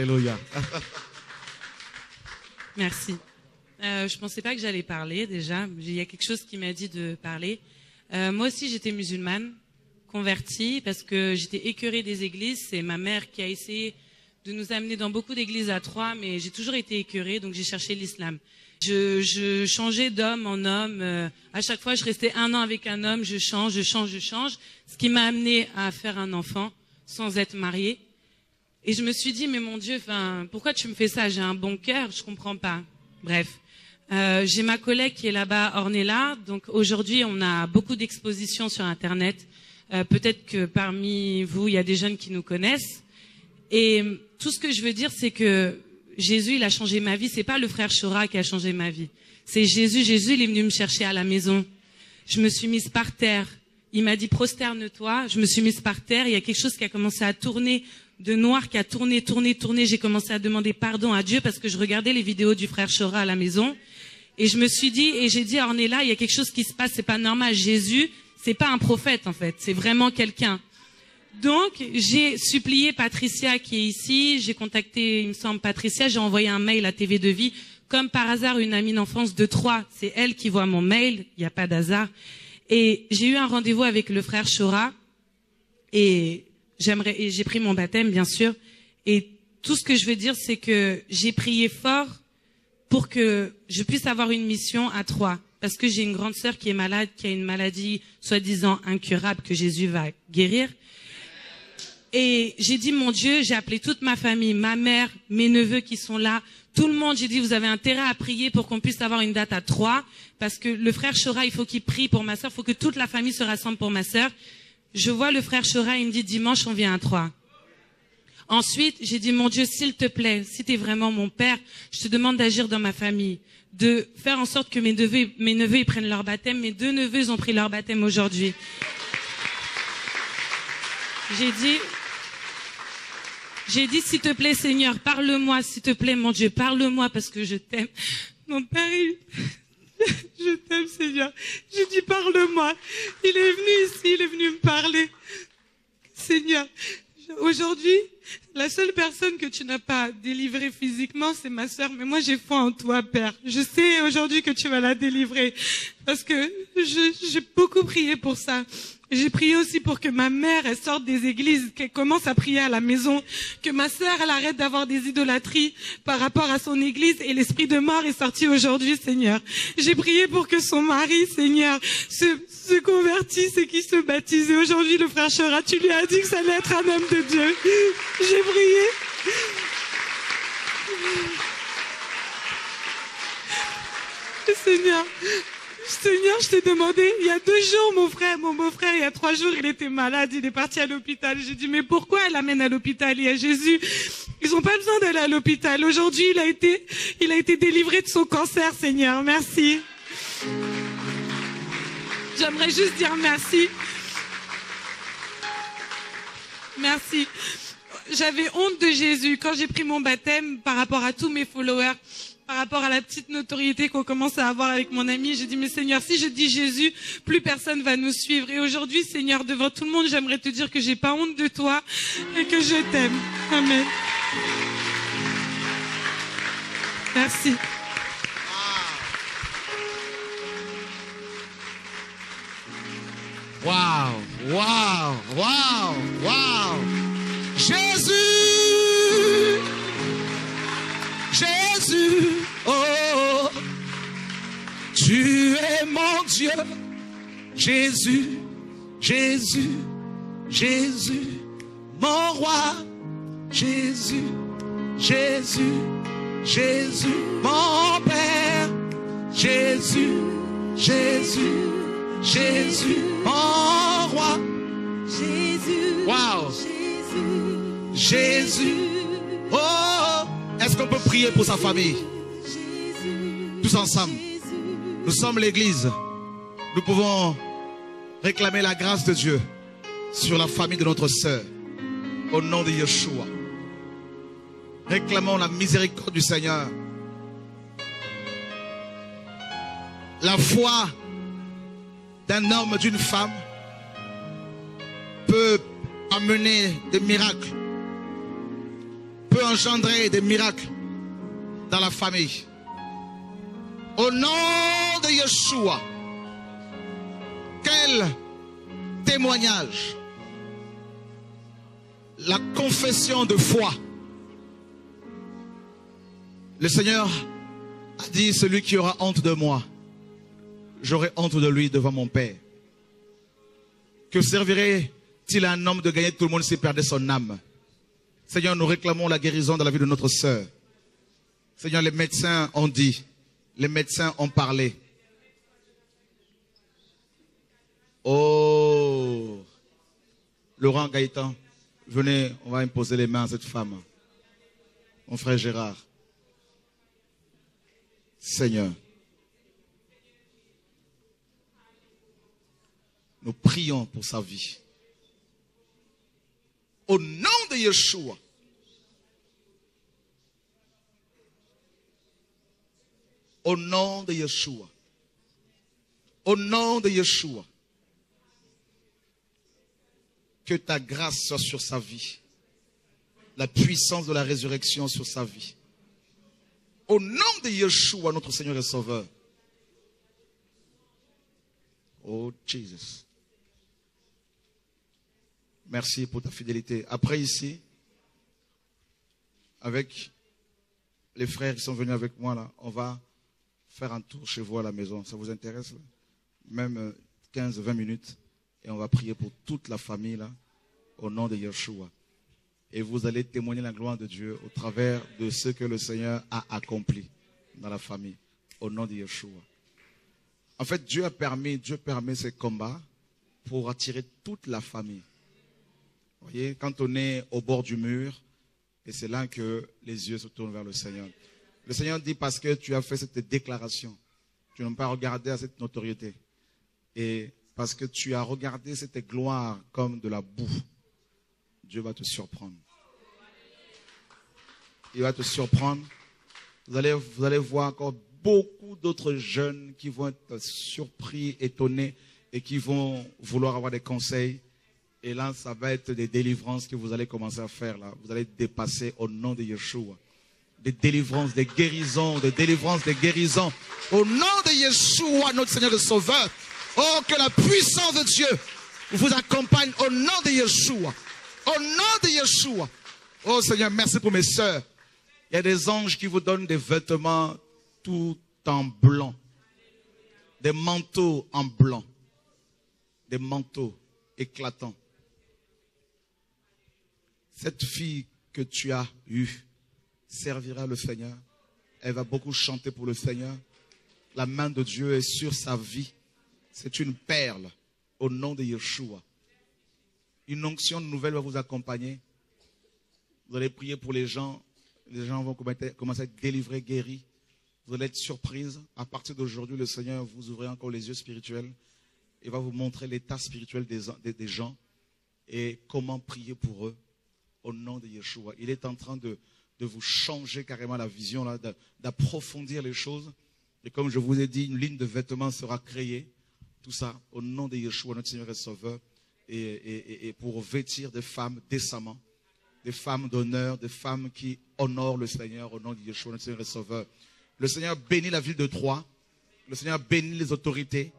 Alléluia. Merci. Je pensais pas que j'allais parler déjà. Il y a quelque chose qui m'a dit de parler. Moi aussi, j'étais musulmane, convertie, parce que j'étais écœurée des églises. C'est ma mère qui a essayé de nous amener dans beaucoup d'églises à Troyes, mais j'ai toujours été écœurée, donc j'ai cherché l'islam. Je changeais d'homme en homme. À chaque fois, je restais 1 an avec un homme, je change. Ce qui m'a amené à faire un enfant sans être mariée. Et je me suis dit, mais mon Dieu, pourquoi tu me fais ça? J'ai un bon cœur, je comprends pas. Bref. J'ai ma collègue qui est là-bas, Ornella. Donc aujourd'hui, on a beaucoup d'expositions sur Internet. Peut-être que parmi vous, il y a des jeunes qui nous connaissent. Et tout ce que je veux dire, c'est que Jésus, il a changé ma vie. C'est pas le frère Chora qui a changé ma vie. C'est Jésus. Jésus, il est venu me chercher à la maison. Je me suis mise par terre. Il m'a dit, prosterne-toi. Je me suis mise par terre. Il y a quelque chose qui a commencé à tourner de noir, qui a tourné. J'ai commencé à demander pardon à Dieu parce que je regardais les vidéos du frère Chora à la maison. Et je me suis dit, et j'ai dit à Ornella, il y a quelque chose qui se passe, c'est pas normal. Jésus, c'est pas un prophète, en fait. C'est vraiment quelqu'un. Donc, j'ai supplié Patricia qui est ici. J'ai contacté, il me semble, Patricia. J'ai envoyé un mail à TV de Vie. Comme par hasard, une amie d'enfance de Troyes, c'est elle qui voit mon mail. Il n'y a pas d'hasard. Et j'ai eu un rendez-vous avec le frère Chora. Et j'ai pris mon baptême, bien sûr. Et tout ce que je veux dire, c'est que j'ai prié fort pour que je puisse avoir une mission à Troyes. Parce que j'ai une grande sœur qui est malade, qui a une maladie soi-disant incurable que Jésus va guérir. Et j'ai dit, mon Dieu, j'ai appelé toute ma famille, ma mère, mes neveux qui sont là, tout le monde. J'ai dit, vous avez intérêt à prier pour qu'on puisse avoir une date à Troyes. Parce que le frère Chora, il faut qu'il prie pour ma sœur. Il faut que toute la famille se rassemble pour ma sœur. Je vois le frère Chora, il me dit, dimanche, on vient à Troyes. Ensuite, j'ai dit, mon Dieu, s'il te plaît, si tu es vraiment mon père, je te demande d'agir dans ma famille, de faire en sorte que mes neveux ils prennent leur baptême. Mes 2 neveux, ils ont pris leur baptême aujourd'hui. J'ai dit, s'il te plaît, Seigneur, parle-moi, s'il te plaît, mon Dieu, parle-moi parce que je t'aime. Mon père, je t'aime, Seigneur. J'ai dit, parle-moi. Il est venu ici, il est venu me parler. Seigneur, aujourd'hui, la seule personne que tu n'as pas délivrée physiquement, c'est ma sœur. Mais moi, j'ai foi en toi, Père. Je sais aujourd'hui que tu vas la délivrer. Parce que j'ai beaucoup prié pour ça. J'ai prié aussi pour que ma mère, elle sorte des églises, qu'elle commence à prier à la maison, que ma sœur, elle arrête d'avoir des idolâtries par rapport à son église, et l'esprit de mort est sorti aujourd'hui, Seigneur. J'ai prié pour que son mari, Seigneur, se convertisse et qu'il se baptise. Et aujourd'hui, le frère Chora, tu lui as dit que ça allait être un homme de Dieu. J'ai prié. Seigneur, je t'ai demandé, il y a 2 jours, mon beau-frère, il y a 3 jours, il était malade, il est parti à l'hôpital. J'ai dit, mais pourquoi elle l'amène à l'hôpital? Il y a Jésus. Ils n'ont pas besoin d'aller à l'hôpital. Aujourd'hui, il a été délivré de son cancer, Seigneur. Merci. J'aimerais juste dire merci. Merci. J'avais honte de Jésus quand j'ai pris mon baptême par rapport à tous mes followers. Par rapport à la petite notoriété qu'on commence à avoir avec mon ami, j'ai dit, mais Seigneur, si je dis Jésus, plus personne va nous suivre. Et aujourd'hui, Seigneur, devant tout le monde, j'aimerais te dire que j'ai pas honte de toi et que je t'aime. Amen. Merci. Waouh, waouh, waouh, waouh. Jésus, Jésus, oh, tu es mon Dieu. Jésus, Jésus, Jésus, mon roi. Jésus, Jésus, Jésus, mon Père. Jésus, Jésus, Jésus, mon roi. Jésus, wow. Jésus, oh. Est-ce qu'on peut prier pour sa famille? Tous ensemble. Nous sommes l'église. Nous pouvons réclamer la grâce de Dieu sur la famille de notre sœur. Au nom de Yeshua. Réclamons la miséricorde du Seigneur. La foi d'un homme, d'une femme peut amener des miracles. Peut engendrer des miracles dans la famille. Au nom de Yeshua. Quel témoignage. La confession de foi. Le Seigneur a dit, celui qui aura honte de moi, j'aurai honte de lui devant mon Père. Que servirait-il à un homme de gagner tout le monde s'il perdait son âme? Seigneur, nous réclamons la guérison dans la vie de notre sœur. Seigneur, les médecins ont dit, les médecins ont parlé. Oh, Laurent Gaëtan, venez, on va imposer les mains à cette femme. Mon frère Gérard. Seigneur, nous prions pour sa vie. Au nom de Yeshua. Au nom de Yeshua. Au nom de Yeshua. Que ta grâce soit sur sa vie. La puissance de la résurrection sur sa vie. Au nom de Yeshua, notre Seigneur et Sauveur. Oh Jesus. Merci pour ta fidélité. Après ici, avec les frères qui sont venus avec moi là, on va faire un tour chez vous à la maison. Ça vous intéresse là? Même 15-20 minutes. Et on va prier pour toute la famille là, au nom de Yeshua. Et vous allez témoigner la gloire de Dieu au travers de ce que le Seigneur a accompli dans la famille, au nom de Yeshua. En fait, Dieu permet ces combats pour attirer toute la famille. Vous voyez, quand on est au bord du mur, et c'est là que les yeux se tournent vers le Seigneur. Le Seigneur dit, parce que tu as fait cette déclaration, tu n'as pas regardé à cette notoriété. Et parce que tu as regardé cette gloire comme de la boue, Dieu va te surprendre. Il va te surprendre. Vous allez voir encore beaucoup d'autres jeunes qui vont être surpris, étonnés et qui vont vouloir avoir des conseils. Et là, ça va être des délivrances que vous allez commencer à faire là. Vous allez dépasser au nom de Yeshua. Des délivrances, des guérisons, des délivrances, des guérisons. Au nom de Yeshua, notre Seigneur et Sauveur. Oh, que la puissance de Dieu vous accompagne au nom de Yeshua. Au nom de Yeshua. Oh Seigneur, merci pour mes sœurs. Il y a des anges qui vous donnent des vêtements tout en blanc. Des manteaux en blanc. Des manteaux éclatants. Cette fille que tu as eue servira le Seigneur. Elle va beaucoup chanter pour le Seigneur. La main de Dieu est sur sa vie. C'est une perle au nom de Yeshua. Une onction nouvelle va vous accompagner. Vous allez prier pour les gens. Les gens vont commencer à être délivrés, guéris. Vous allez être surprise. À partir d'aujourd'hui, le Seigneur vous ouvrira encore les yeux spirituels. Il va vous montrer l'état spirituel des gens et comment prier pour eux au nom de Yeshua. Il est en train de vous changer carrément la vision, là, d'approfondir les choses. Et comme je vous ai dit, une ligne de vêtements sera créée. Tout ça au nom de Yeshua, notre Seigneur et Sauveur. Et pour vêtir des femmes décemment. Des femmes d'honneur, des femmes qui honorent le Seigneur au nom de Yeshua, notre Seigneur et Sauveur. Le Seigneur bénit la ville de Troyes. Le Seigneur bénit les autorités.